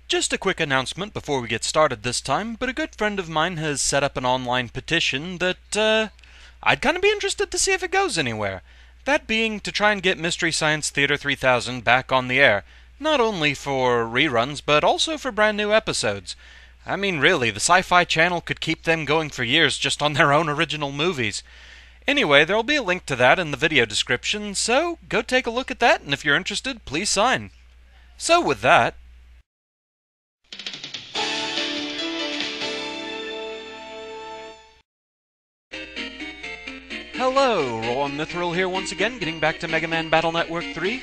Just a quick announcement before we get started this time, but a good friend of mine has set up an online petition that, I'd kind of be interested to see if it goes anywhere. That being to try and get Mystery Science Theater 3000 back on the air, not only for reruns, but also for brand new episodes. I mean, really, the Sci-Fi Channel could keep them going for years just on their own original movies. Anyway, there'll be a link to that in the video description, so go take a look at that, and if you're interested, please sign. So with that, hello, Rowan Mithril here once again, getting back to Megaman Battle Network 3.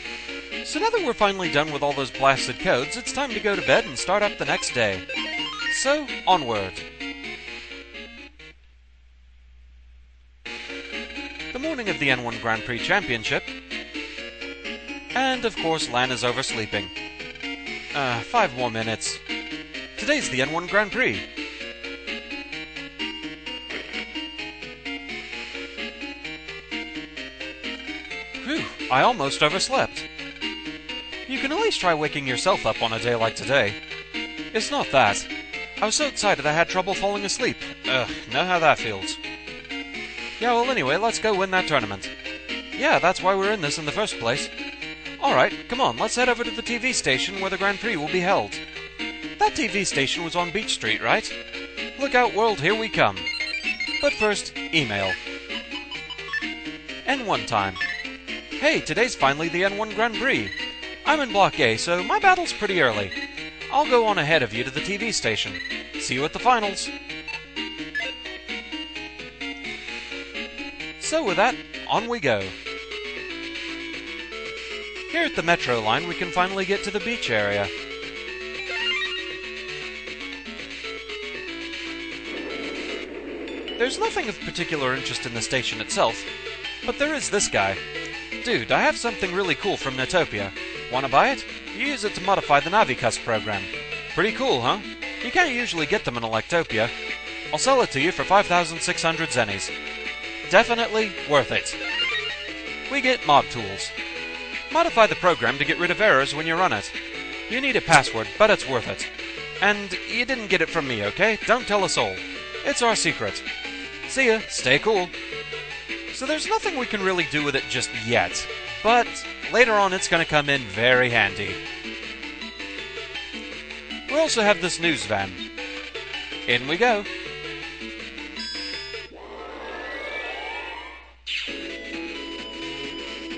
So now that we're finally done with all those blasted codes, it's time to go to bed and start up the next day. So, onward. The morning of the N1 Grand Prix Championship. And, of course, Lan is oversleeping. 5 more minutes. Today's the N1 Grand Prix. Whew, I almost overslept. You can at least try waking yourself up on a day like today. It's not that. I was so excited I had trouble falling asleep. Ugh, know how that feels. Yeah, well anyway, let's go win that tournament. Yeah, that's why we're in this in the first place. Alright, come on, let's head over to the TV station where the Grand Prix will be held. That TV station was on Beach Street, right? Look out world, here we come. But first, email. N1 time. Hey, today's finally the N1 Grand Prix. I'm in Block A, so my battle's pretty early. I'll go on ahead of you to the TV station. See you at the finals. So with that, on we go. Here at the Metro line, we can finally get to the beach area. There's nothing of particular interest in the station itself, but there is this guy. Dude, I have something really cool from Netopia. Wanna buy it? You use it to modify the Navi program. Pretty cool, huh? You can't usually get them in Electopia. I'll sell it to you for 5,600 zennies. Definitely worth it. We get mod tools. Modify the program to get rid of errors when you run it. You need a password, but it's worth it. And you didn't get it from me, okay? Don't tell a soul. It's our secret. See ya, stay cool. So there's nothing we can really do with it just yet, but later on it's going to come in very handy. We also have this news van. In we go.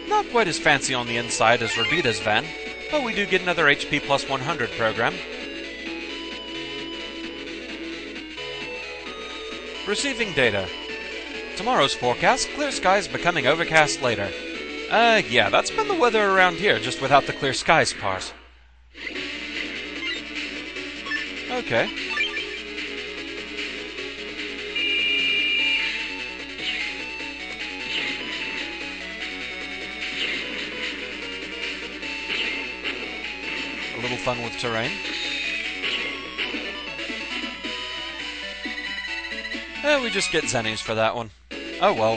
Not quite as fancy on the inside as Rabita's van, but we do get another HP plus 100 program. Receiving data. Tomorrow's forecast, clear skies becoming overcast later. Yeah, that's been the weather around here, just without the clear skies part. Okay. A little fun with terrain. We just get zennies for that one. Oh well.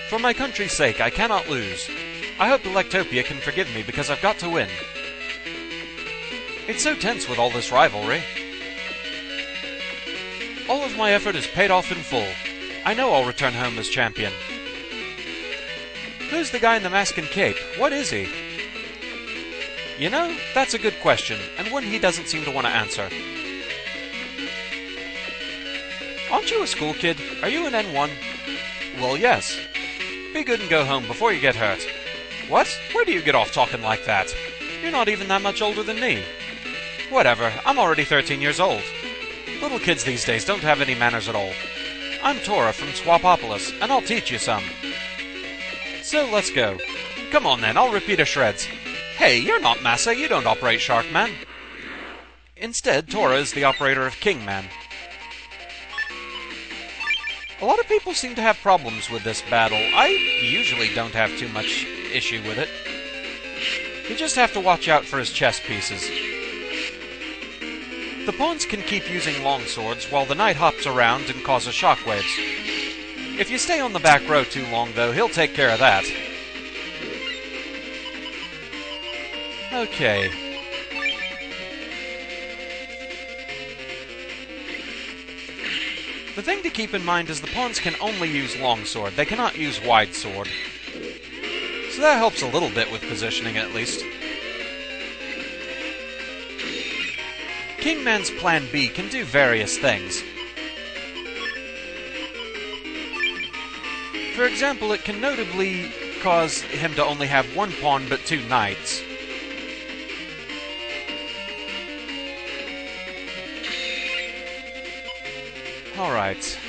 For my country's sake, I cannot lose. I hope Electopia can forgive me because I've got to win. It's so tense with all this rivalry. All of my effort is paid off in full. I know I'll return home as champion. Who's the guy in the mask and cape? What is he? You know, that's a good question, and one he doesn't seem to want to answer. Aren't you a school kid? Are you an N1? Well, yes. Be good and go home before you get hurt. What? Where do you get off talking like that? You're not even that much older than me. Whatever, I'm already 13 years old. Little kids these days don't have any manners at all. I'm Tora from Swapopolis, and I'll teach you some. So let's go. Come on then, I'll rip you to shreds. Hey, you're not Massa, you don't operate Sharkman. Instead, Tora is the operator of KingMan. A lot of people seem to have problems with this battle. I usually don't have too much issue with it. You just have to watch out for his chess pieces. The pawns can keep using longswords while the knight hops around and causes shockwaves. If you stay on the back row too long, though, he'll take care of that. Okay. The thing to keep in mind is the pawns can only use longsword. They cannot use wide sword. So that helps a little bit with positioning, at least. KingMan's Plan B can do various things. For example, it can notably cause him to only have one pawn but two knights. Alright.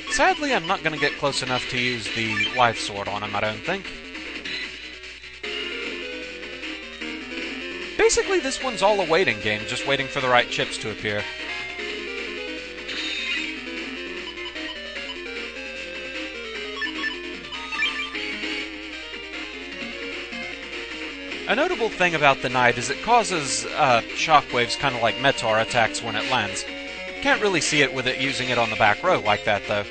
Sadly, I'm not going to get close enough to use the life sword on him, I don't think. Basically, this one's all a waiting game, just waiting for the right chips to appear. A notable thing about the knight is it causes shockwaves kind of like Tora attacks when it lands. Can't really see it with it using it on the back row like that, though.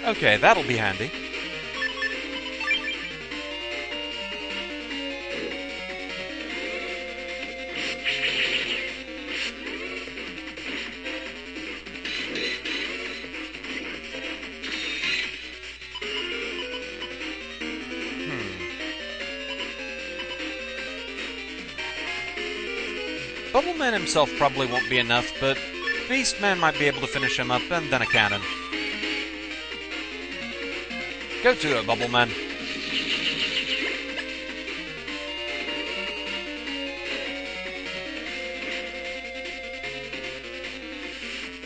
Okay, that'll be handy. Bubbleman himself probably won't be enough, but Beastman might be able to finish him up, and then a cannon. Go to it, Bubbleman.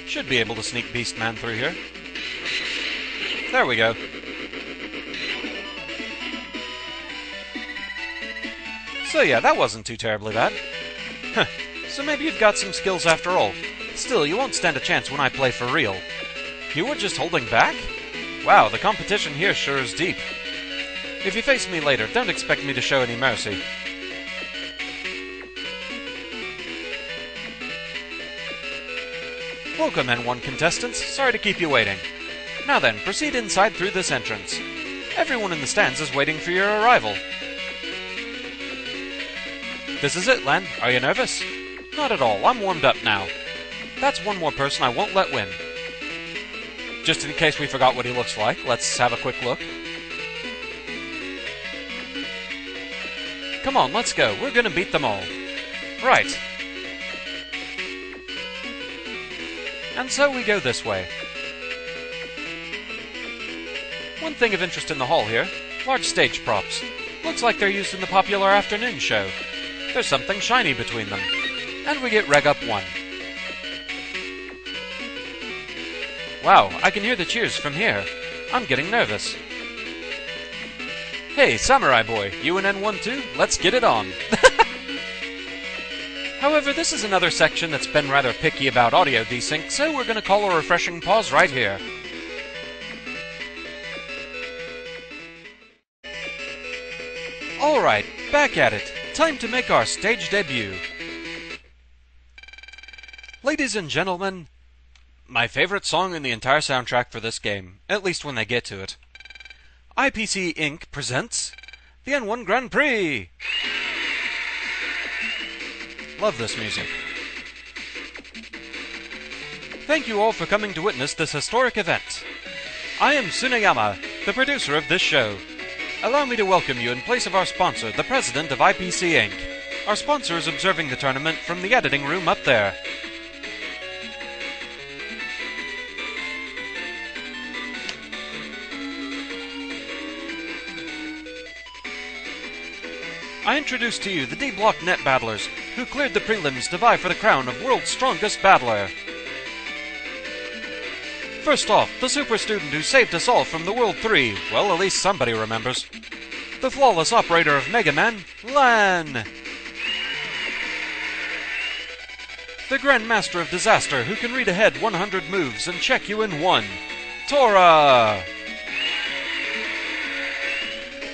Should be able to sneak Beastman through here. There we go. So yeah, that wasn't too terribly bad. Huh. So maybe you've got some skills after all. Still, you won't stand a chance when I play for real. You were just holding back? Wow, the competition here sure is deep. If you face me later, don't expect me to show any mercy. Welcome, N1 contestants. Sorry to keep you waiting. Now then, proceed inside through this entrance. Everyone in the stands is waiting for your arrival. This is it, Len. Are you nervous? Not at all. I'm warmed up now. That's one more person I won't let win. Just in case we forgot what he looks like, let's have a quick look. Come on, let's go. We're gonna beat them all. Right. And so we go this way. One thing of interest in the hall here, large stage props. Looks like they're used in the popular afternoon show. There's something shiny between them. And we get Reg Up 1. Wow, I can hear the cheers from here. I'm getting nervous. Hey, Samurai Boy, you in N1 too? Let's get it on. However, this is another section that's been rather picky about audio desync, so we're gonna call a refreshing pause right here. Alright, back at it. Time to make our stage debut. Ladies and gentlemen, my favorite song in the entire soundtrack for this game, at least when they get to it. IPC Inc. presents the N1 Grand Prix! Love this music. Thank you all for coming to witness this historic event. I am Tsuneyama, the producer of this show. Allow me to welcome you in place of our sponsor, the president of IPC Inc. Our sponsor is observing the tournament from the editing room up there. I introduce to you the D-Block Net Battlers, who cleared the prelims to vie for the crown of World's Strongest Battler. First off, the super student who saved us all from the World 3, well, at least somebody remembers. The flawless operator of Megaman, Lan! The Grand Master of Disaster, who can read ahead 100 moves and check you in one, Tora!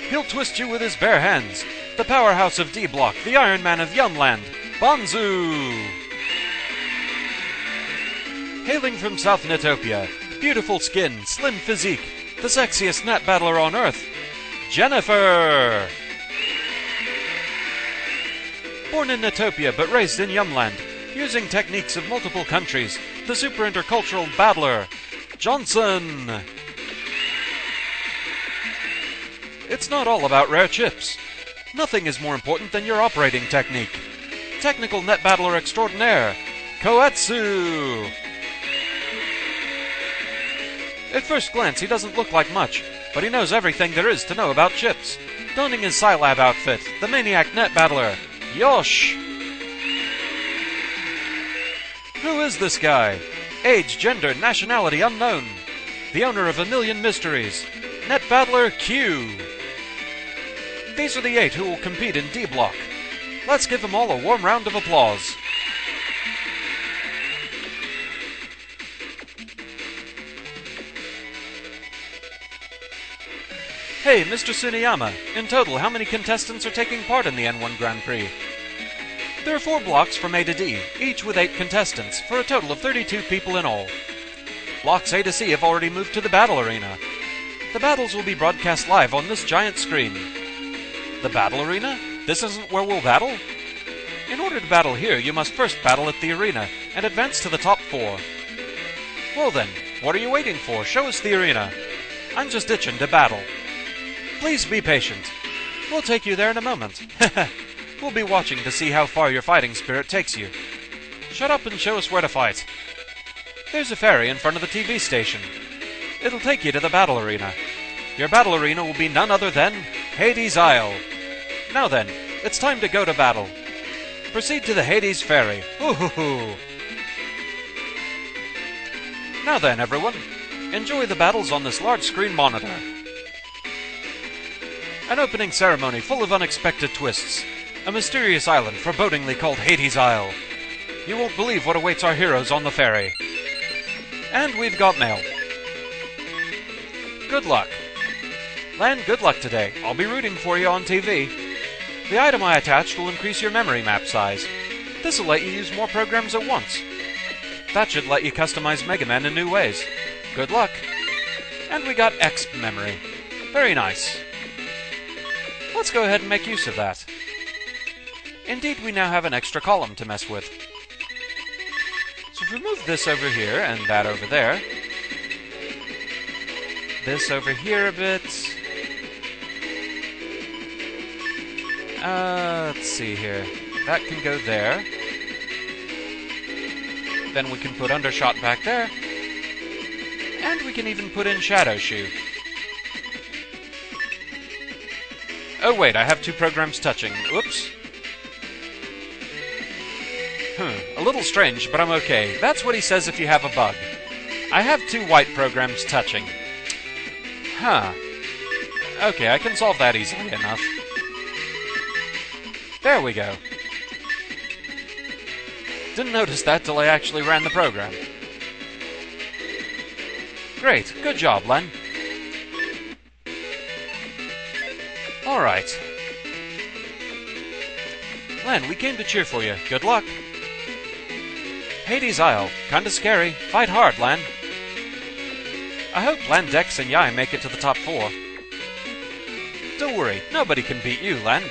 He'll twist you with his bare hands. The powerhouse of D-Block, the Iron Man of Yumland, Banzu! Hailing from South Netopia, beautiful skin, slim physique, the sexiest net battler on Earth, Jennifer! Born in Netopia but raised in Yumland, using techniques of multiple countries, the super intercultural battler, Johnson! It's not all about rare chips. Nothing is more important than your operating technique. Technical net battler extraordinaire, Koetsu! At first glance, he doesn't look like much, but he knows everything there is to know about chips. Donning his Scilab outfit, the maniac net battler, Yosh! Who is this guy? Age, gender, nationality unknown. The owner of 1,000,000 mysteries, net battler Q. These are the 8 who will compete in D-Block. Let's give them all a warm round of applause. Hey, Mr. Tsuneyama, in total, how many contestants are taking part in the N1 Grand Prix? There are 4 blocks from A to D, each with 8 contestants, for a total of 32 people in all. Blocks A to C have already moved to the battle arena. The battles will be broadcast live on this giant screen. The battle arena? This isn't where we'll battle? In order to battle here, you must first battle at the arena, and advance to the top 4. Well then, what are you waiting for? Show us the arena. I'm just itching to battle. Please be patient. We'll take you there in a moment. We'll be watching to see how far your fighting spirit takes you. Shut up and show us where to fight. There's a ferry in front of the TV station. It'll take you to the battle arena. Your battle arena will be none other than Hades Isle. Now then, it's time to go to battle. Proceed to the Hades ferry. Hoo-hoo-hoo. Now then, everyone, enjoy the battles on this large screen monitor. An opening ceremony full of unexpected twists. A mysterious island forebodingly called Hades Isle. You won't believe what awaits our heroes on the ferry. And we've got mail. Good luck. Lan, good luck today. I'll be rooting for you on TV. The item I attached will increase your memory map size. This will let you use more programs at once. That should let you customize Megaman in new ways. Good luck. And we got exp memory. Very nice. Let's go ahead and make use of that. Indeed, we now have an extra column to mess with. So if we move this over here and that over there, this over here a bit. Let's see here. That can go there. Then we can put Undershot back there. And we can even put in Shadow Shoe. Oh wait, I have 2 programs touching. Oops. A little strange, but I'm okay. That's what he says if you have a bug. I have 2 white programs touching. Huh. Okay, I can solve that easily enough. There we go. Didn't notice that till I actually ran the program. Great, good job, Len. Alright. Len, we came to cheer for you. Good luck. Hades Isle. Kinda scary. Fight hard, Lan. I hope Landex and Yai make it to the top 4. Don't worry, nobody can beat you, Lan.